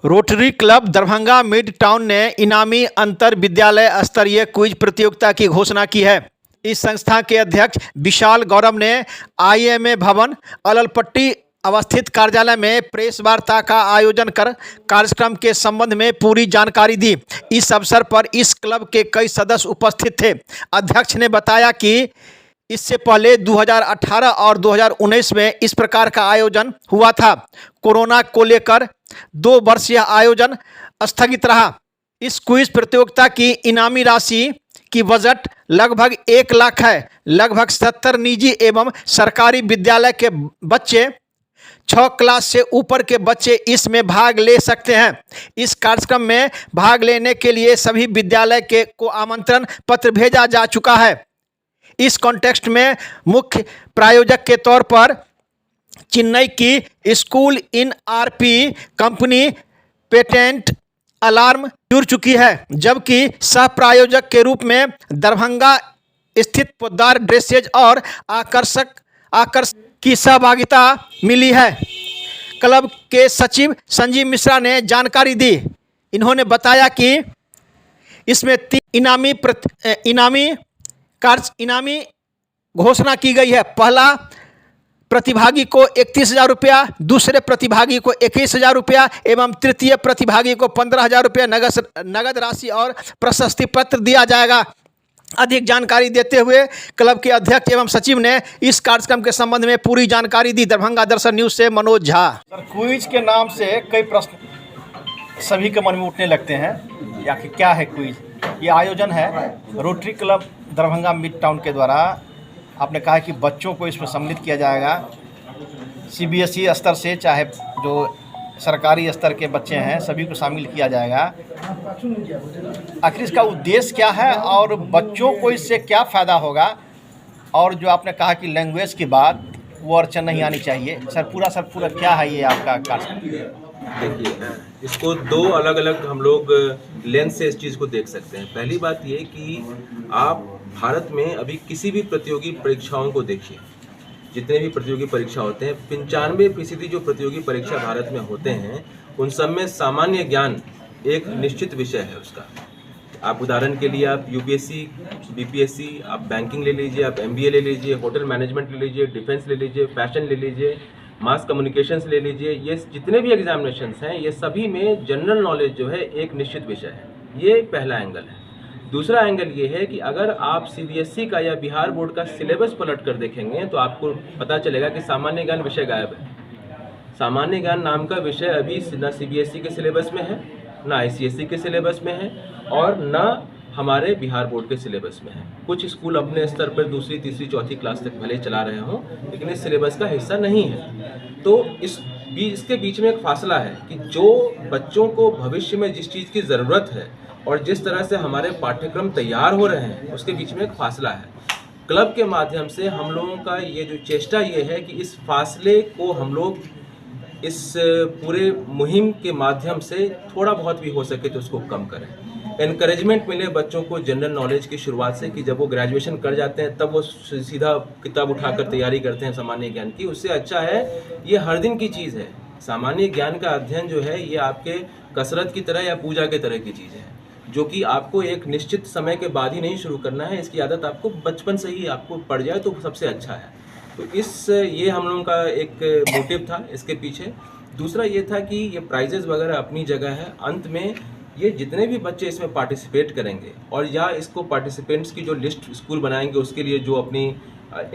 Rotary club Darbhanga mid town ने इनामी अंतर विद्यालय स्तरीय क्विज प्रतियोगिता की घोषणा की है। इस संस्था के अध्यक्ष विशाल गौरव ने आईएमए भवन अललपट्टी अवस्थित कार्यालय में प्रेस वार्ता का आयोजन कर कार्यक्रम के संबंध में पूरी जानकारी दी। इस अवसर पर इस क्लब के कई सदस्य उपस्थित थे। अध्यक्ष ने बताया कि इससे पहले 2018 और 2019 में इस प्रकार का आयोजन हुआ था। कोरोना को लेकर 2 वर्ष यह आयोजन स्थगित रहा। इस क्विज प्रतियोगिता की इनामी राशि की बजट लगभग 1 लाख है। लगभग 70 निजी एवं सरकारी विद्यालय के बच्चे 6 क्लास से ऊपर के बच्चे इसमें भाग ले सकते हैं। इस कार्यक्रम में भाग लेने के लिए सभी विद्यालय को आमंत्रण पत्र भेजा जा चुका है। इस कॉन्टेक्स्ट में मुख्य प्रायोजक के तौर पर चेन्नई की स्कूल इन आरपी कंपनी पेटेंट अलार्म जुड़ चुकी है, जबकि सह प्रायोजक के रूप में दरभंगा स्थित पोद्दार ड्रेसेज और आकर्षक की सहभागिता मिली है। क्लब के सचिव संजीव मिश्रा ने जानकारी दी। इन्होंने बताया कि इसमें 3 इनामी घोषणा की गई है। पहला प्रतिभागी को 31,000 रुपया, दूसरे प्रतिभागी को 21,000 रुपया एवं तृतीय प्रतिभागी को 15,000 रुपया नगद राशि और प्रशस्ति पत्र दिया जाएगा। अधिक जानकारी देते हुए क्लब के अध्यक्ष एवं सचिव ने इस कार्यक्रम के संबंध में पूरी जानकारी दी। दरभंगा दर्शन न्यूज से मनोज झा। सर, क्विज के नाम से कई प्रश्न सभी के मन में उठने लगते हैं, या कि क्या है क्विज। ये आयोजन है rotary club Darbhanga mid town के द्वारा। आपने कहा कि बच्चों को इसमें सम्मिलित किया जाएगा, सीबीएसई स्तर से चाहे जो सरकारी स्तर के बच्चे हैं सभी को शामिल किया जाएगा। आखिर इसका उद्देश्य क्या है और बच्चों को इससे क्या फ़ायदा होगा, और जो आपने कहा कि लैंग्वेज की बात वो अड़चन नहीं आनी चाहिए। सर पूरा क्या है ये आपका कार्यक्रम? देखिए, इसको 2 अलग अलग हम लोग लेंस से इस चीज़ को देख सकते हैं। पहली बात ये कि आप भारत में अभी किसी भी प्रतियोगी परीक्षाओं को देखिए, जितने भी प्रतियोगी परीक्षा होते हैं 95% जो प्रतियोगी परीक्षा भारत में होते हैं उन सब में सामान्य ज्ञान एक निश्चित विषय है उसका। आप उदाहरण के लिए आप यूपीएससी, बीपीएससी, आप बैंकिंग ले लीजिए, आप एमबीए ले लीजिए, होटल मैनेजमेंट ले लीजिए, डिफेंस ले लीजिए, फैशन ले लीजिए, मास कम्युनिकेशंस ले लीजिए, ये जितने भी एग्जामिनेशंस हैं ये सभी में जनरल नॉलेज जो है एक निश्चित विषय है। ये पहला एंगल है। दूसरा एंगल ये है कि अगर आप सीबीएसई का या बिहार बोर्ड का सिलेबस पलट कर देखेंगे तो आपको पता चलेगा कि सामान्य ज्ञान विषय गायब है। सामान्य ज्ञान नाम का विषय अभी न सीबीएसई के सिलेबस में है, न आईसीएसई के सिलेबस में है और न हमारे बिहार बोर्ड के सिलेबस में है। कुछ स्कूल अपने स्तर पर 2री, 3री, 4थी क्लास तक भले चला रहे हों, लेकिन इस सिलेबस का हिस्सा नहीं है। तो इसके बीच में एक फासला है कि जो बच्चों को भविष्य में जिस चीज़ की ज़रूरत है और जिस तरह से हमारे पाठ्यक्रम तैयार हो रहे हैं उसके बीच में एक फासला है। क्लब के माध्यम से हम लोगों का ये जो चेष्टा ये है कि इस फासले को हम लोग इस पूरे मुहिम के माध्यम से थोड़ा बहुत भी हो सके तो उसको कम करें। एनकरेजमेंट मिले बच्चों को जनरल नॉलेज की शुरुआत से, कि जब वो ग्रेजुएशन कर जाते हैं तब वो सीधा किताब उठाकर तैयारी करते हैं सामान्य ज्ञान की। उससे अच्छा है ये हर दिन की चीज़ है। सामान्य ज्ञान का अध्ययन जो है ये आपके कसरत की तरह या पूजा के तरह की चीज़ है, जो कि आपको एक निश्चित समय के बाद ही नहीं शुरू करना है। इसकी आदत आपको बचपन से ही आपको पड़ जाए तो सबसे अच्छा है। तो ये हम लोगों का एक मोटिव था इसके पीछे। दूसरा ये था कि ये प्राइजेज़ वगैरह अपनी जगह है। अंत में ये जितने भी बच्चे इसमें पार्टिसिपेट करेंगे और या इसको पार्टिसिपेंट्स की जो लिस्ट स्कूल बनाएंगे उसके लिए जो अपनी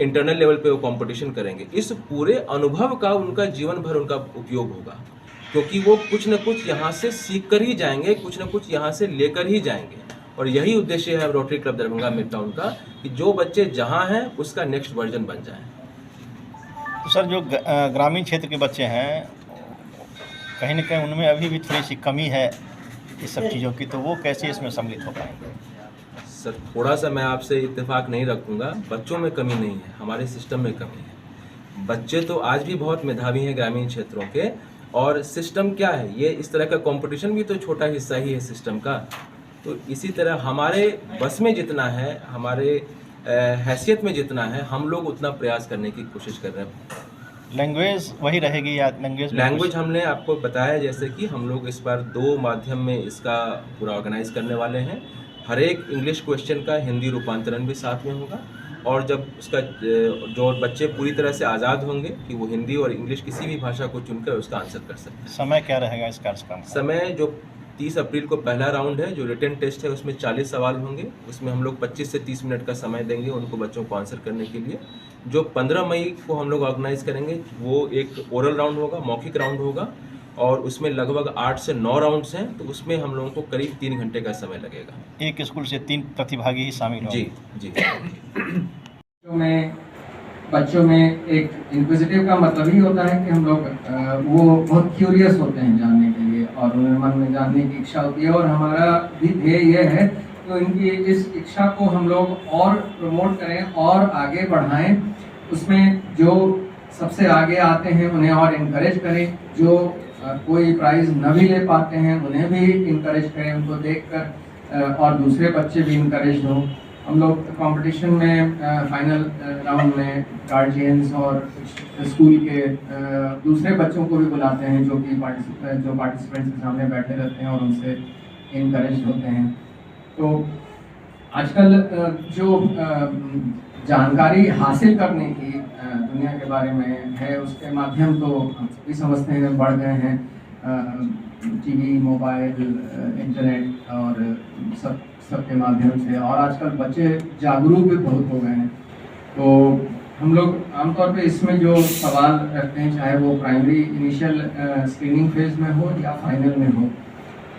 इंटरनल लेवल पे वो कंपटीशन करेंगे, इस पूरे अनुभव का उनका जीवन भर उनका उपयोग होगा, क्योंकि वो कुछ न कुछ यहाँ से सीख कर ही जाएंगे, कुछ न कुछ यहाँ से लेकर ही जाएंगे। और यही उद्देश्य है rotary club Darbhanga mid town का, कि जो बच्चे जहाँ हैं उसका नेक्स्ट वर्जन बन जाए। तो सर, जो ग्रामीण क्षेत्र के बच्चे हैं कहीं न कहीं उनमें अभी भी थोड़ी सी कमी है इस सब चीज़ों की, तो वो कैसे इसमें सम्मिलित हो पाएंगे? सर, थोड़ा सा मैं आपसे इत्तेफाक नहीं रखूँगा। बच्चों में कमी नहीं है, हमारे सिस्टम में कमी है। बच्चे तो आज भी बहुत मेधावी हैं ग्रामीण क्षेत्रों के, और सिस्टम क्या है, ये इस तरह का कंपटीशन भी तो छोटा हिस्सा ही है सिस्टम का। तो इसी तरह हमारे बस में जितना है, हमारे हैसियत में जितना है, हम लोग उतना प्रयास करने की कोशिश कर रहे हैं। लैंग्वेज वही रहेगी या लैंग्वेज में लैंग्वेज हमने आपको बताया जैसे कि हम लोग इस बार 2 माध्यम में इसका पूरा ऑर्गेनाइज करने वाले हैं। हर एक इंग्लिश क्वेश्चन का हिंदी रूपांतरण भी साथ में होगा, और जब उसका जो बच्चे पूरी तरह से आज़ाद होंगे कि वो हिंदी और इंग्लिश किसी भी भाषा को चुनकर उसका आंसर कर सकते हैं। समय क्या रहेगा इस कार्यक्रम का? समय जो 30 अप्रैल को पहला राउंड है, जो रिटन टेस्ट है, उसमें 40 सवाल होंगे। उसमें हम लोग 25 से 30 मिनट का समय देंगे उनको बच्चों को आंसर करने के लिए। जो 15 मई को हम लोग ऑर्गेनाइज करेंगे वो एक ओरल राउंड होगा, मौखिक राउंड होगा, और उसमें लगभग 8 से 9 राउंड्स हैं, तो उसमें हम लोगों को करीब 3 घंटे का समय लगेगा। एक स्कूल से 3 प्रतिभागी ही शामिल होंगे। जी जी। बच्चों में एक इंक्विजिटिव का मतलब ही होता है कि हम लोग वो बहुत क्यूरियस होते हैं जानने के लिए, और उन्हें मन में जानने की इच्छा होती है। और हमारा भी ध्येय ये है कि उनकी इस इच्छा को हम लोग और प्रमोट करें और आगे बढ़ाएं। उसमें जो सबसे आगे आते हैं उन्हें और इनकरेज करें, जो कोई प्राइज़ न भी ले पाते हैं उन्हें भी इनकरेज करें, उनको देखकर और दूसरे बच्चे भी इनकरेज हों। हम लोग कंपटीशन में फाइनल राउंड में गार्जियंस और स्कूल के दूसरे बच्चों को भी बुलाते हैं जो पार्टिसिपेंट्स के सामने बैठे रहते हैं और उनसे इनकरेज होते हैं। तो आजकल जो जानकारी हासिल करने की दुनिया के बारे में है, उसके माध्यम तो हम सभी समझते हैं बढ़ गए हैं। टीवी, मोबाइल, इंटरनेट और सबके माध्यम से, और आजकल बच्चे जागरूक भी बहुत हो गए हैं। तो हम लोग आमतौर पे इसमें जो सवाल रखते हैं, चाहे वो प्राइमरी इनिशियल स्क्रीनिंग फेज में हो या फाइनल में हो,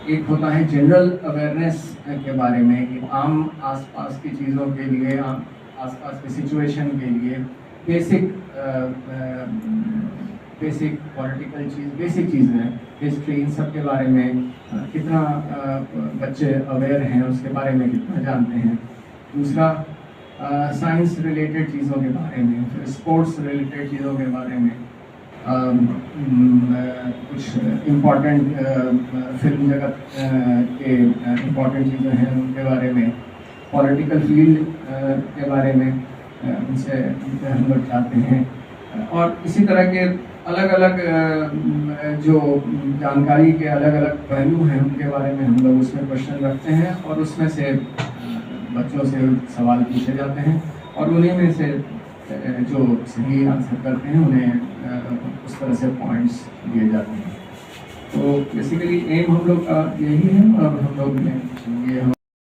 एक होता है जनरल अवेयरनेस के बारे में कि आम आसपास की चीज़ों के लिए, आसपास की सिचुएशन के लिए बेसिक पॉलिटिकल बेसिक चीज़ें, हिस्ट्री, इन सब के बारे में कितना बच्चे अवेयर हैं, उसके बारे में कितना जानते हैं। दूसरा साइंस रिलेटेड चीज़ों के बारे में, फिर स्पोर्ट्स रिलेटेड चीज़ों के बारे में, कुछ इम्पॉर्टेंट फिल्म जगत के इम्पॉर्टेंट चीज़ें हैं उनके बारे में, पॉलिटिकल फील्ड के बारे में उनसे हम लोग चाहते हैं। और इसी तरह के अलग अलग जो जानकारी के अलग अलग पहलू हैं उनके बारे में हम लोग उसमें क्वेश्चन रखते हैं, और उसमें से बच्चों से सवाल पूछे जाते हैं, और उन्हीं में से जो सही आंसर करते हैं उन्हें उस तरह से पॉइंट्स दिए जाते हैं। तो बेसिकली एम हम लोग का यही है, और हम लोग ये